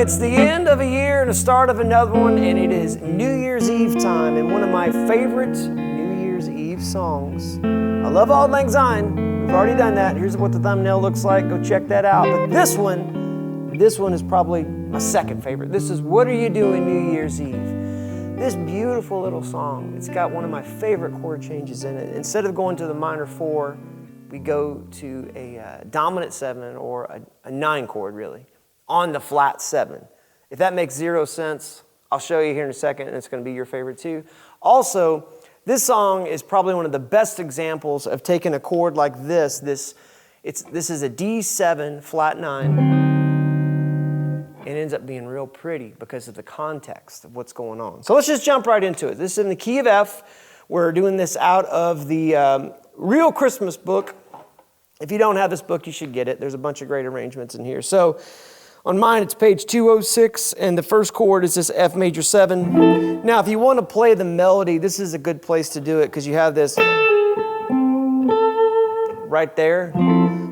it's the end of a year and the start of another one, and it is New Year's Eve time, and one of my favorite New Year's Eve songs. I love Auld Lang Syne. We've already done that. Here's what the thumbnail looks like. Go check that out. But this one is probably my second favorite. This is What Are You Doing New Year's Eve? This beautiful little song. It's got one of my favorite chord changes in it. Instead of going to the minor 4, we go to a dominant 7 or a 9 chord, really, on the flat 7. If that makes 0 sense, I'll show you here in a second, and it's going to be your favorite too. Also, this song is probably one of the best examples of taking a chord like this. This is a D7 flat 9. It ends up being real pretty because of the context of what's going on. So let's just jump right into it. This is in the key of F. We're doing this out of the Real Christmas book. If you don't have this book, you should get it. There's a bunch of great arrangements in here. So on mine, it's page 206, and the first chord is this F major 7. Now, if you want to play the melody, this is a good place to do it because you have this right there.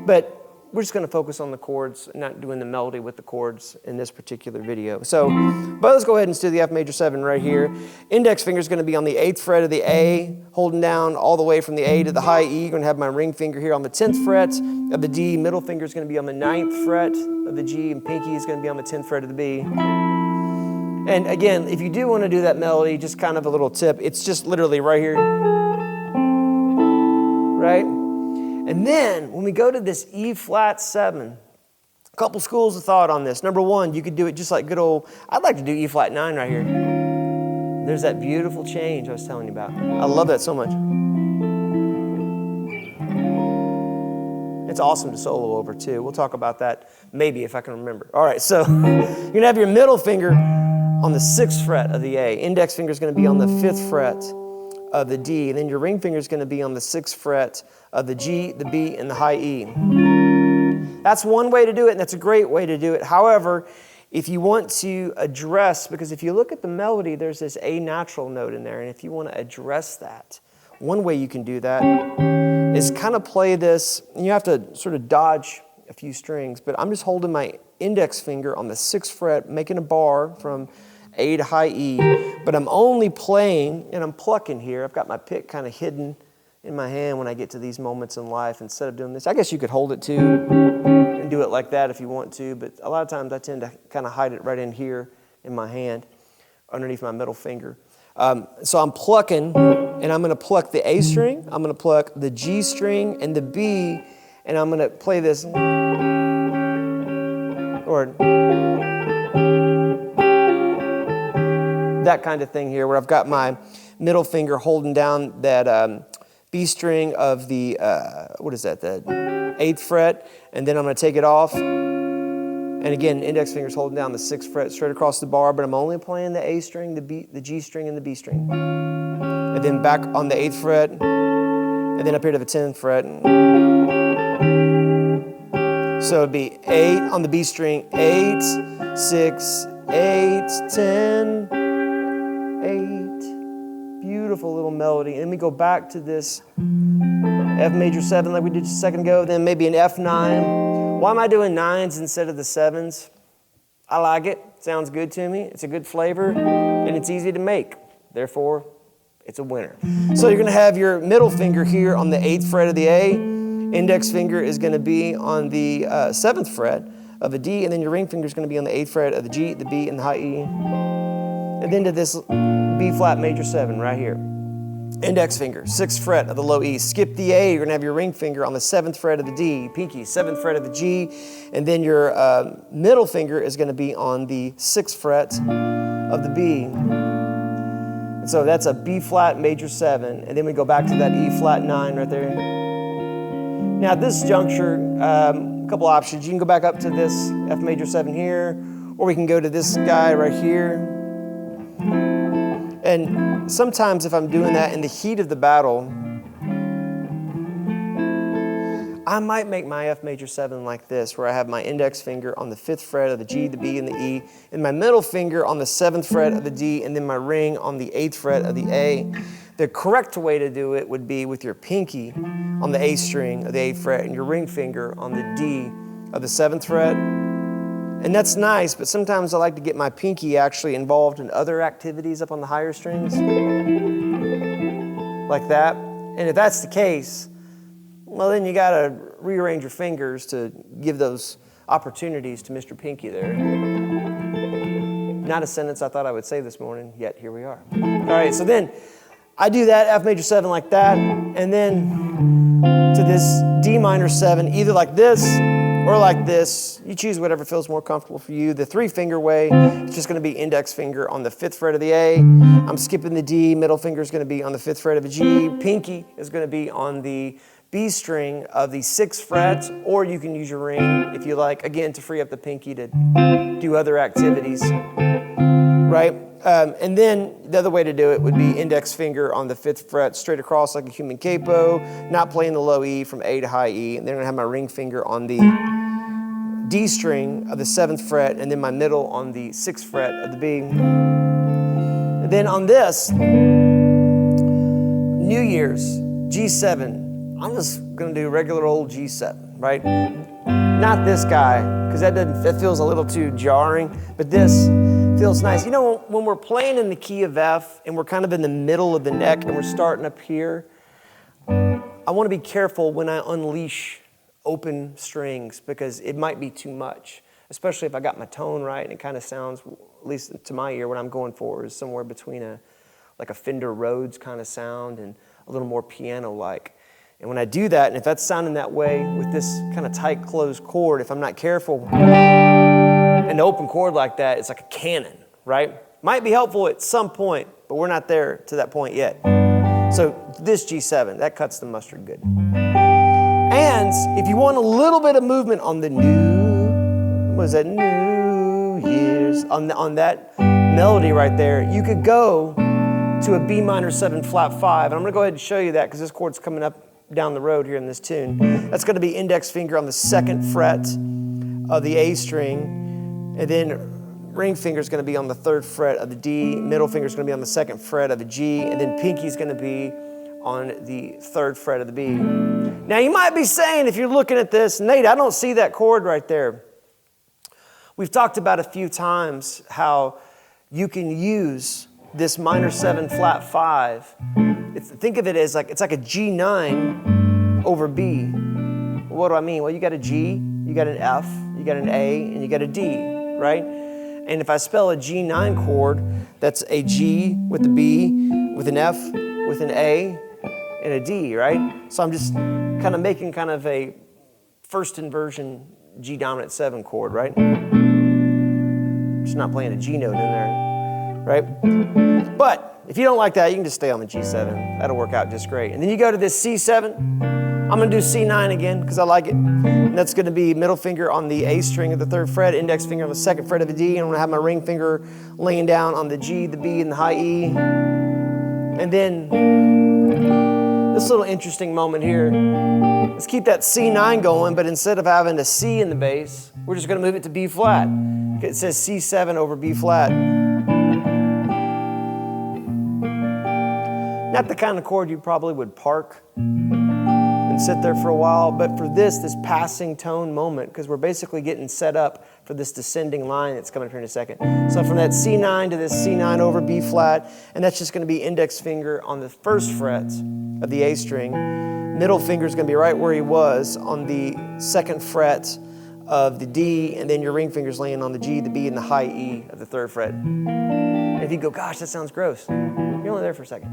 But we're just going to focus on the chords, not doing the melody with the chords in this particular video. So, but let's go ahead and do the F major 7 right here. Index finger is going to be on the 8th fret of the A, holding down all the way from the A to the high E. You're going to have my ring finger here on the 10th fret of the D. Middle finger is going to be on the 9th fret of the G, and pinky is going to be on the 10th fret of the B. And again, if you do want to do that melody, just kind of a little tip, it's just literally right here. Right? And then, when we go to this E flat 7, a couple schools of thought on this. Number one, you could do it just like good old, I'd like to do E flat 9 right here. There's that beautiful change I was telling you about. I love that so much. It's awesome to solo over too. We'll talk about that maybe if I can remember. All right, so you're going to have your middle finger on the 6th fret of the A. Index finger is going to be on the 5th fret of the D, and then your ring finger is going to be on the 6th fret of the G, the B, and the high E. That's one way to do it, and that's a great way to do it. However, if you want to address, because if you look at the melody, there's this A natural note in there, and if you want to address that, one way you can do that is kind of play this, and you have to sort of dodge a few strings, but I'm just holding my index finger on the 6th fret, making a bar from A to high E, but I'm only playing and I'm plucking here. I've got my pick kind of hidden in my hand when I get to these moments in life instead of doing this. I guess you could hold it too and do it like that if you want to, but a lot of times I tend to kind of hide it right in here in my hand underneath my middle finger. So I'm plucking, and I'm going to pluck the A string, I'm going to pluck the G string and the B, and I'm going to play this, or that kind of thing here, where I've got my middle finger holding down that B string of the, the 8th fret, and then I'm going to take it off. And again, index finger's holding down the 6th fret straight across the bar, but I'm only playing the A string, the G string, and the B string. And then back on the 8th fret, and then up here to the 10th fret. So it'd be 8 on the B string, 8, 6, 8, 10, 8. Beautiful little melody. And then we go back to this F major 7 like we did just a second ago, then maybe an F9. Why am I doing 9s instead of the 7s? I like it. Sounds good to me. It's a good flavor, and it's easy to make. Therefore, it's a winner. So you're going to have your middle finger here on the 8th fret of the A. Index finger is going to be on the 7th fret of the D, and then your ring finger is going to be on the 8th fret of the G, the B, and the high E. And then to this B flat major 7 right here. Index finger, 6th fret of the low E. Skip the A, you're going to have your ring finger on the 7th fret of the D, pinky, 7th fret of the G, and then your middle finger is going to be on the 6th fret of the B. And so that's a B flat major 7, and then we go back to that E flat 9 right there. Now at this juncture, a couple options. You can go back up to this F major 7 here, or we can go to this guy right here. And sometimes if I'm doing that in the heat of the battle, I might make my F major 7 like this, where I have my index finger on the 5th fret of the G, the B, and the E, and my middle finger on the 7th fret of the D, and then my ring on the 8th fret of the A. The correct way to do it would be with your pinky on the A string of the 8th fret and your ring finger on the D of the 7th fret. And that's nice, but sometimes I like to get my pinky actually involved in other activities up on the higher strings, like that. And if that's the case, well, then you gotta rearrange your fingers to give those opportunities to Mr. Pinky there. Not a sentence I thought I would say this morning, yet here we are. All right, so then I do that F major 7 like that, and then to this D minor 7, either like this or like this. You choose whatever feels more comfortable for you. The 3-finger way, it's just going to be index finger on the 5th fret of the A. I'm skipping the D. Middle finger is going to be on the 5th fret of a G. Pinky is going to be on the B string of the 6th fret, or you can use your ring if you like, again, to free up the pinky to do other activities, right? And then the other way to do it would be index finger on the 5th fret, straight across like a human capo, not playing the low E from A to high E. And then I'm gonna have my ring finger on the D string of the 7th fret, and then my middle on the 6th fret of the B. And then on this, New Year's, G7, I'm just gonna do regular old G7, right? Not this guy, because that feels a little too jarring, but this feels nice. You know, when we're playing in the key of F and we're kind of in the middle of the neck and we're starting up here, I want to be careful when I unleash open strings because it might be too much, especially if I got my tone right and it kind of sounds, at least to my ear, what I'm going for is somewhere between like a Fender Rhodes kind of sound and a little more piano-like. And when I do that, and if that's sounding that way with this kind of tight closed chord, if I'm not careful, an open chord like that, it's like a cannon, right? Might be helpful at some point, but we're not there to that point yet. So this G7, that cuts the mustard good. And if you want a little bit of movement on the New Year's, on that melody right there, you could go to a B minor 7 flat 5. And I'm gonna go ahead and show you that because this chord's coming up down the road here in this tune. That's gonna be index finger on the 2nd fret of the A string, and then ring finger is gonna be on the 3rd fret of the D, middle finger is gonna be on the 2nd fret of the G, and then pinky is gonna be on the 3rd fret of the B. Now you might be saying, if you're looking at this, Nate, I don't see that chord right there. We've talked about a few times how you can use this minor 7 flat 5. Think of it as like, it's like a G9 over B. What do I mean? Well, you got a G, you got an F, you got an A, and you got a D, right? And if I spell a G9 chord, that's a G with a B, with an F, with an A, and a D, right? So I'm just kind of making kind of a first inversion G dominant 7 chord, right? Just not playing a G note in there, right? But if you don't like that, you can just stay on the G7. That'll work out just great. And then you go to this C7. I'm gonna do C9 again because I like it. And that's gonna be middle finger on the A string of the 3rd fret, index finger on the 2nd fret of the D, and I'm gonna have my ring finger laying down on the G, the B, and the high E. And then this little interesting moment here. Let's keep that C9 going, but instead of having a C in the bass, we're just gonna move it to B flat. It says C7 over B flat. Not the kind of chord you probably would park and sit there for a while, but for this passing tone moment, because we're basically getting set up for this descending line that's coming up here in a second. So from that C9 to this C9 over B flat, and that's just going to be index finger on the 1st fret of the A string. Middle finger is going to be right where he was on the 2nd fret of the D, and then your ring finger's laying on the G, the B, and the high E of the 3rd fret. And if you go, gosh, that sounds gross, you're only there for a second.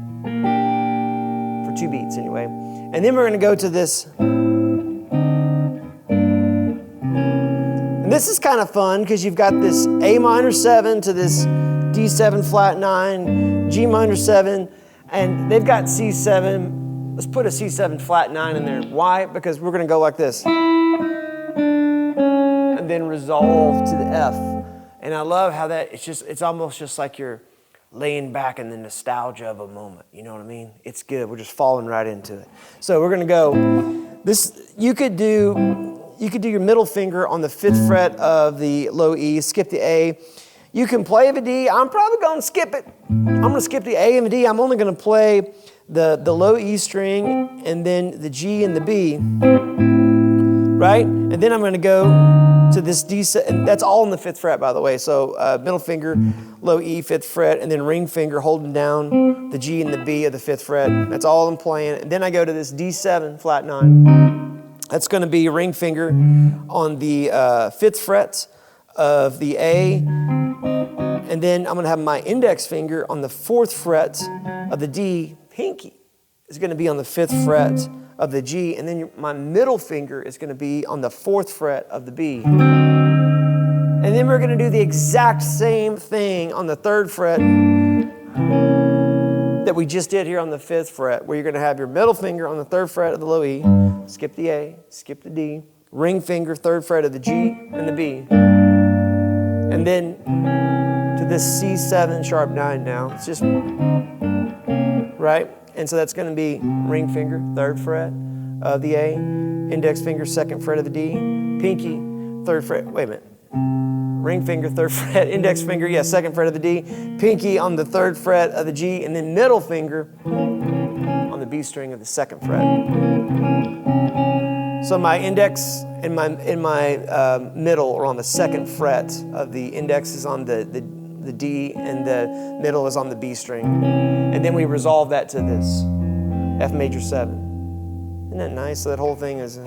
For 2 beats anyway. And then we're going to go to this. And this is kind of fun because you've got this A minor 7 to this D7 flat 9, G minor 7, and they've got C7. Let's put a C7 flat 9 in there. Why? Because we're going to go like this. And then resolve to the F. And I love how that, it's almost just like you're laying back in the nostalgia of a moment. You know what I mean? It's good. We're just falling right into it. So we're going to go, you could do your middle finger on the 5th fret of the low E, skip the A. You can play the D. I'm probably going to skip it. I'm going to skip the A and the D. I'm only going to play the low E string and then the G and the B, right? And then I'm going to go to this D, and that's all in the 5th fret, by the way. So middle finger, low E, 5th fret, and then ring finger holding down the G and the B of the 5th fret. That's all I'm playing. And then I go to this D7, flat 9. That's going to be ring finger on the 5th fret of the A. And then I'm going to have my index finger on the 4th fret of the D. Pinky is going to be on the 5th fret of the G, and then my middle finger is going to be on the 4th fret of the B. And then we're going to do the exact same thing on the 3rd fret that we just did here on the 5th fret, where you're going to have your middle finger on the 3rd fret of the low E, skip the A, skip the D, ring finger, 3rd fret of the G and the B. And then to this C7 sharp 9 now. It's just, right? And so that's going to be ring finger, 3rd fret of the A, index finger, 2nd fret of the D, pinky, 3rd fret, wait a minute, ring finger, 3rd fret, index finger, 2nd fret of the D, pinky on the 3rd fret of the G, and then middle finger on the B string of the 2nd fret. So my index and my middle are on the 2nd fret of the index is on the D, and the middle is on the B string. And then we resolve that to this, F major 7. Isn't that nice? So that whole thing is,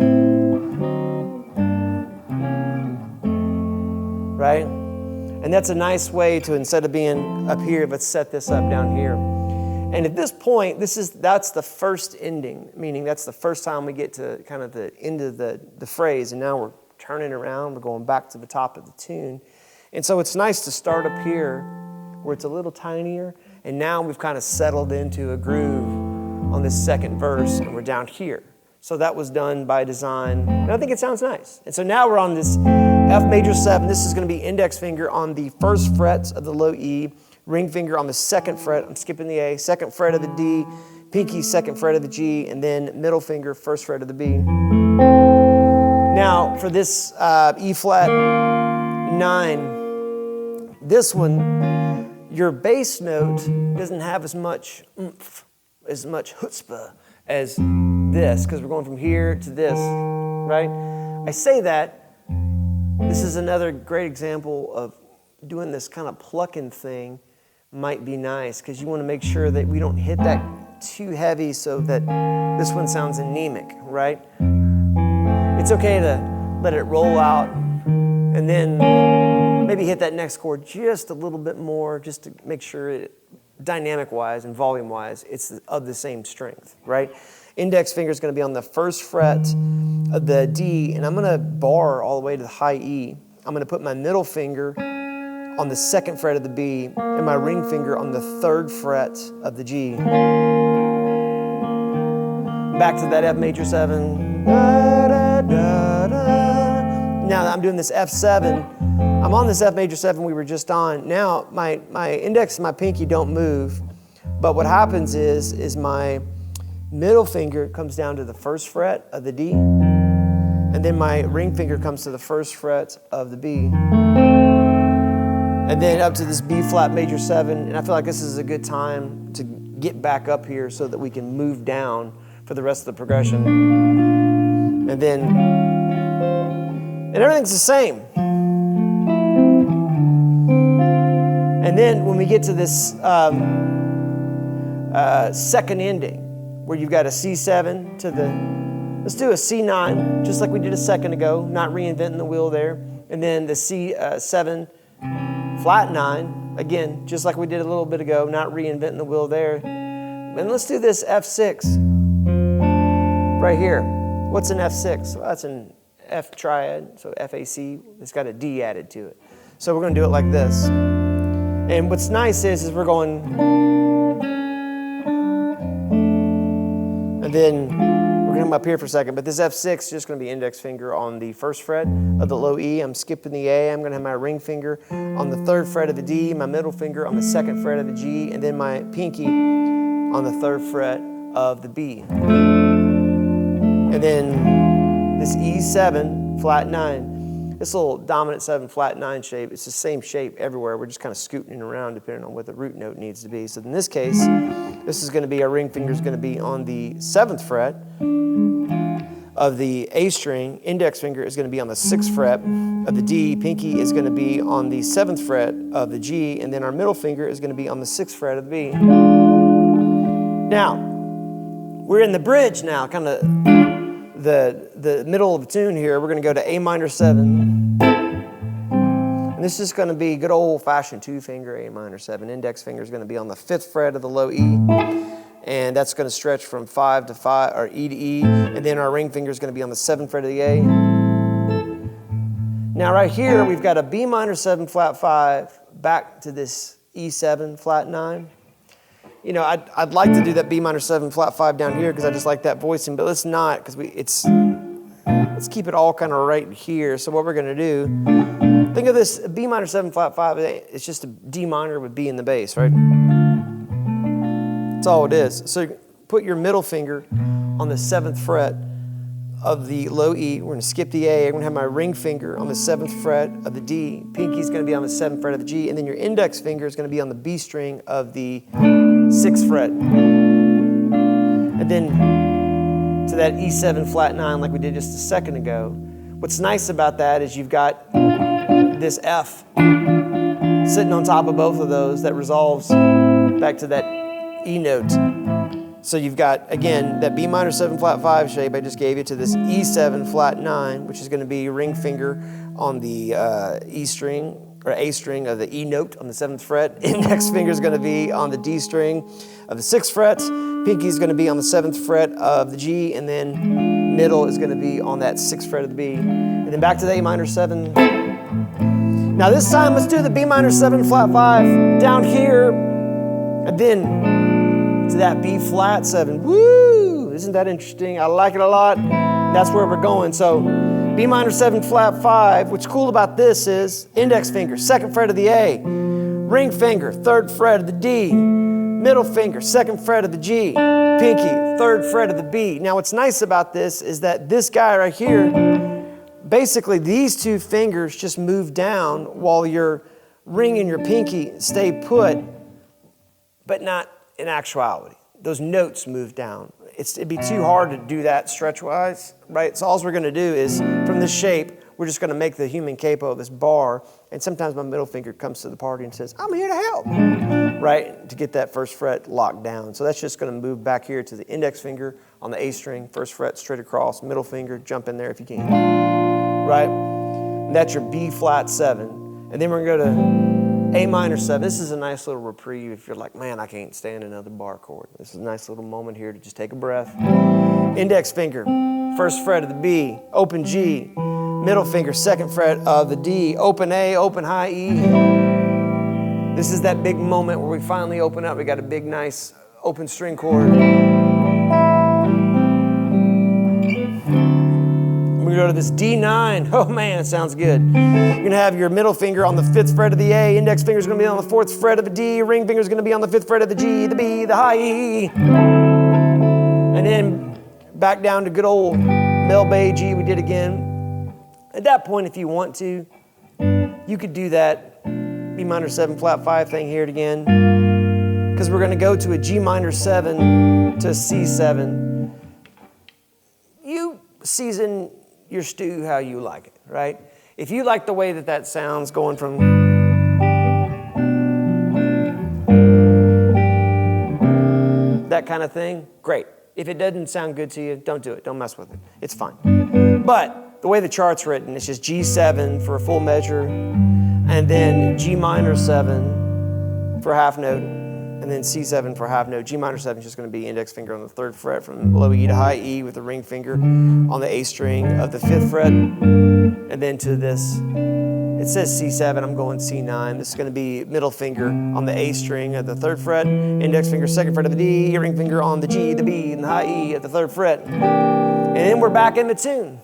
right? And that's a nice way to, instead of being up here, let's set this up down here. And at this point, that's the first ending, meaning that's the first time we get to kind of the end of the phrase, and now we're turning around, we're going back to the top of the tune. And so it's nice to start up here where it's a little tinier, and now we've kind of settled into a groove on this 2nd verse, and we're down here. So that was done by design, and I think it sounds nice. And so now we're on this F major 7. This is going to be index finger on the 1st fret of the low E, ring finger on the 2nd fret, I'm skipping the A, 2nd fret of the D, pinky, 2nd fret of the G, and then middle finger, 1st fret of the B. Now for this E flat 9, this one, your bass note doesn't have as much oomph, as much chutzpah as this, because we're going from here to this, right? I say that, this is another great example of doing this kind of plucking thing might be nice, because you want to make sure that we don't hit that too heavy so that this one sounds anemic, right? It's okay to let it roll out and then maybe hit that next chord just a little bit more, just to make sure it, dynamic-wise and volume-wise, it's of the same strength, right? Index finger is going to be on the 1st fret of the D, and I'm going to bar all the way to the high E. I'm going to put my middle finger on the 2nd fret of the B, and my ring finger on the 3rd fret of the G. Back to that F major 7. Da, da, da, da. Now I'm doing this F7. I'm on this F major 7 we were just on. Now my index and my pinky don't move, but what happens is my middle finger comes down to the 1st fret of the D, and then my ring finger comes to the 1st fret of the B, and then up to this B flat major 7, and I feel like this is a good time to get back up here so that we can move down for the rest of the progression. And everything's the same. And then when we get to this second ending, where you've got a C7 to the, let's do a C9, just like we did a second ago, not reinventing the wheel there. And then the C7 flat 9, again, just like we did a little bit ago, not reinventing the wheel there. And let's do this F6 right here. What's an F6? Well, that's an F triad, so FAC, it's got a D added to it. So we're going to do it like this. And what's nice is we're going, and then we're going to come up here for a second, but this F6 is just going to be index finger on the 1st fret of the low E. I'm skipping the A. I'm going to have my ring finger on the 3rd fret of the D, my middle finger on the 2nd fret of the G, and then my pinky on the 3rd fret of the B. And then this E7 flat 9. This little dominant 7 flat 9 shape, it's the same shape everywhere. We're just kind of scooting it around depending on what the root note needs to be. So in this case, this is going to be, our ring finger is going to be on the 7th fret of the A string, index finger is going to be on the 6th fret of the D, pinky is going to be on the 7th fret of the G, and then our middle finger is going to be on the 6th fret of the B. Now, we're in the bridge now, kind of the middle of the tune here. We're going to go to A minor 7. And this is going to be good old-fashioned 2-finger A minor 7. Index finger is going to be on the 5th fret of the low E. And that's going to stretch from 5 to 5, or E to E. And then our ring finger is going to be on the 7th fret of the A. Now right here, we've got a B minor 7 flat 5 back to this E7 flat 9. You know, I'd like to do that B minor 7 flat 5 down here because I just like that voicing, but let's not, because let's keep it all kind of right here. So what we're going to do, think of this B minor 7 flat 5, it's just a D minor with B in the bass, right? That's all it is. So put your middle finger on the 7th fret of the low E. We're going to skip the A. I'm going to have my ring finger on the 7th fret of the D. Pinky is going to be on the 7th fret of the G. And then your index finger is going to be on the B string of the 6th fret. And then to that E7 flat 9 like we did just a second ago. What's nice about that is you've got this F sitting on top of both of those that resolves back to that E note. So you've got, again, that B minor 7 flat 5 shape I just gave you to this E7 flat 9, which is going to be your ring finger on the E string, or A string of the E note on the 7th fret. Index finger is going to be on the D string of the 6th fret. Pinky is going to be on the 7th fret of the G, and then middle is going to be on that 6th fret of the B. And then back to the A minor 7. Now this time, let's do the B minor 7 flat 5 down here, and then to that B flat 7. Woo! Isn't that interesting? I like it a lot. That's where we're going. So B minor 7 flat 5. What's cool about this is index finger, 2nd fret of the A. Ring finger, 3rd fret of the D. Middle finger, 2nd fret of the G. Pinky, 3rd fret of the B. Now what's nice about this is that this guy right here, basically these two fingers just move down while your ring and your pinky stay put, but not in actuality. Those notes move down. It'd be too hard to do that stretch-wise, right? So all we're going to do is, from this shape, we're just going to make the human capo of this bar, and sometimes my middle finger comes to the party and says, I'm here to help, right? To get that 1st fret locked down. So that's just going to move back here to the index finger on the A string, 1st fret straight across, middle finger, jump in there if you can, right? And that's your B flat 7. And then we're going to go to A minor 7. This is a nice little reprieve if you're like, man, I can't stand another bar chord. This is a nice little moment here to just take a breath. Index finger, 1st fret of the B, open G. Middle finger, 2nd fret of the D, open A, open high E. This is that big moment where we finally open up. We got a big, nice open string chord. We go to this D9. Oh man, it sounds good. You're going to have your middle finger on the 5th fret of the A. Index finger is going to be on the 4th fret of the D. Ring finger is going to be on the 5th fret of the G, the B, the high E. And then back down to good old Mel Bay G we did again. At that point, if you want to, you could do that B minor 7 flat 5 thing here again. Because we're going to go to a G minor 7 to a C7. You season your stew how you like it, right? If you like the way that that sounds going from that kind of thing, great. If it doesn't sound good to you, don't do it. Don't mess with it. It's fine. But the way the chart's written, it's just G7 for a full measure, and then G minor 7 for a half note, and then C7 for a half note. G minor 7 is just going to be index finger on the 3rd fret from low E to high E with the ring finger on the A string of the 5th fret. And then to this, it says C7, I'm going C9. This is going to be middle finger on the A string of the 3rd fret, index finger 2nd fret of the D, ring finger on the G, the B, and the high E at the 3rd fret. And then we're back in the tune.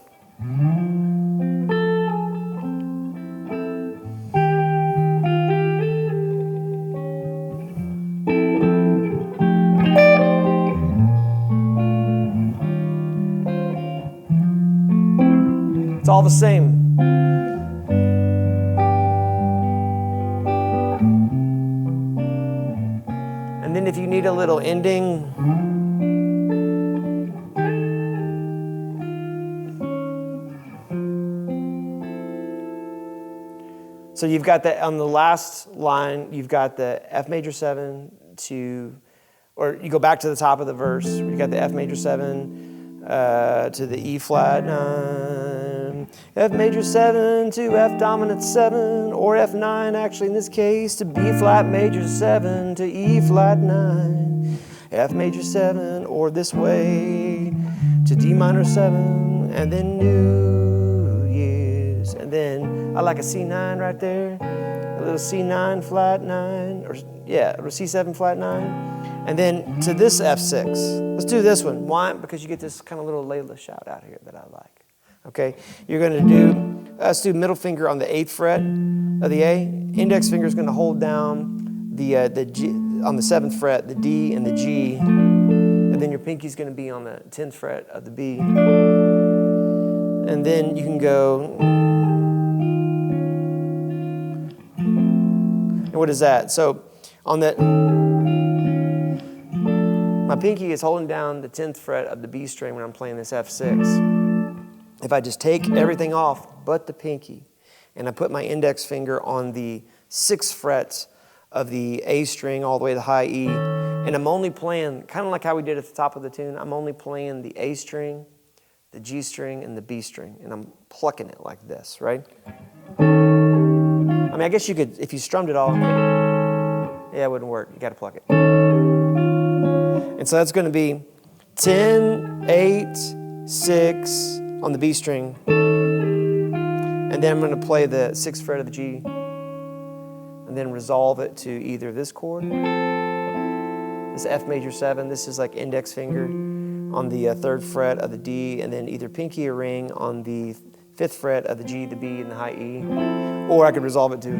It's all the same. And then if you need a little ending, So you've got that on the last line, you've got the F major 7 to, or you go back to the top of the verse, you got the F major 7 to the E flat 9, F major 7 to F dominant 7, or F9 actually in this case, to B flat major 7 to E flat 9, F major 7, or this way to D minor 7, and then New Year's, and then I like a C9 right there, a little C9 flat 9, or yeah, or C7 flat 9, and then to this F6. Let's do this one. Why? Because you get this kind of little Layla shout out here that I like. Okay, you're going to do, let's do middle finger on the 8th fret of the A. Index finger is going to hold down the G on the 7th fret, the D and the G, and then your pinky's going to be on the 10th fret of the B. And then you can go, and what is that? So on that, my pinky is holding down the 10th fret of the B string when I'm playing this F6. If I just take everything off but the pinky, and I put my index finger on the 6th fret of the A string all the way to the high E, and I'm only playing, kind of like how we did at the top of the tune, I'm only playing the A string, the G string, and the B string, and I'm plucking it like this, right? I mean, I guess you could, if you strummed it all, yeah, it wouldn't work. You got to pluck it. And so that's going to be 10, 8, 6 on the B string. And then I'm going to play the 6th fret of the G. And then resolve it to either this chord, this F major 7. This is like index finger on the 3rd fret of the D. And then either pinky or ring on the 5th fret of the G, the B, and the high E. Or I could resolve it to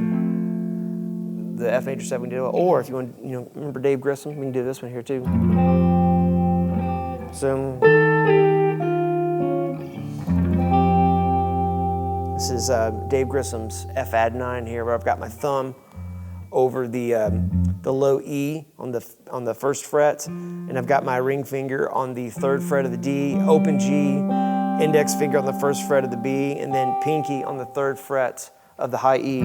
the F major 7 we did, or if you want, remember Dave Grissom, we can do this one here too. So this is Dave Grissom's F add 9 here, where I've got my thumb over the low E on the 1st fret, and I've got my ring finger on the 3rd fret of the D, open G, index finger on the 1st fret of the B, and then pinky on the 3rd fret of the high E.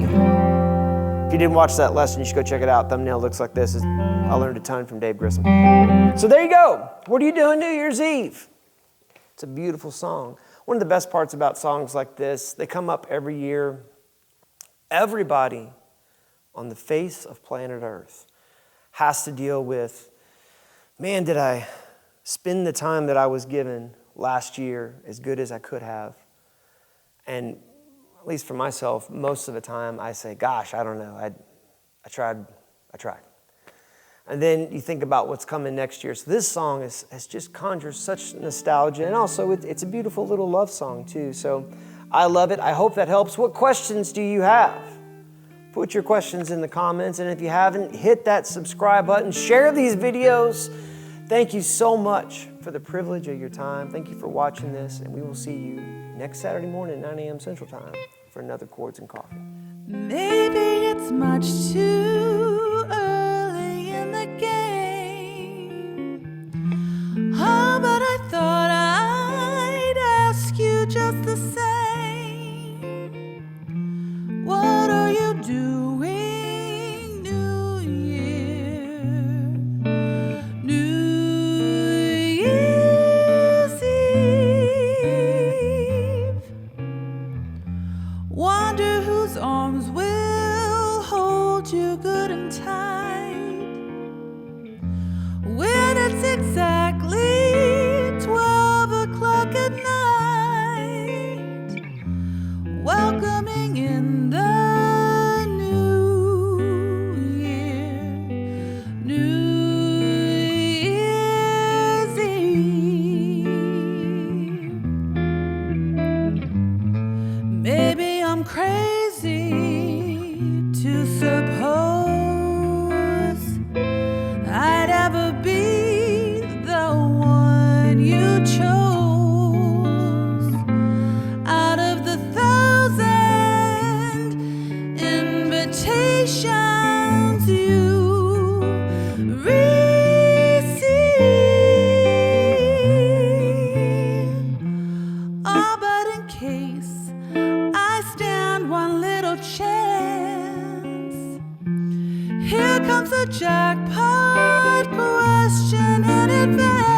If you didn't watch that lesson, you should go check it out. Thumbnail looks like this. I learned a ton from Dave Grissom. So there you go. What are you doing New Year's Eve? It's a beautiful song. One of the best parts about songs like this, they come up every year. Everybody on the face of planet Earth has to deal with, man, did I spend the time that I was given last year as good as I could have? And at least for myself, most of the time I say, gosh, I don't know, I tried. And then you think about what's coming next year. So this song has just conjures such nostalgia, and also it's a beautiful little love song too. So I love it. I hope that helps. What questions do you have? Put your questions in the comments, and if you haven't, hit that subscribe button. Share these videos. Thank you so much for the privilege of your time. Thank you for watching this, and we will see you next Saturday morning at 9 a.m. Central Time for another Chords and Coffee. Maybe it's much too early in the game. Oh, but I thought I'd ask you just the same. What are you doing New Year? New Year's Eve. Wonder whose arms will hold you good and tight when it's exactly 12 o'clock at night, welcoming in the new year, New Year's Eve. Maybe I'm crazy to suppose I'd ever be the Here comes the jackpot question in advance.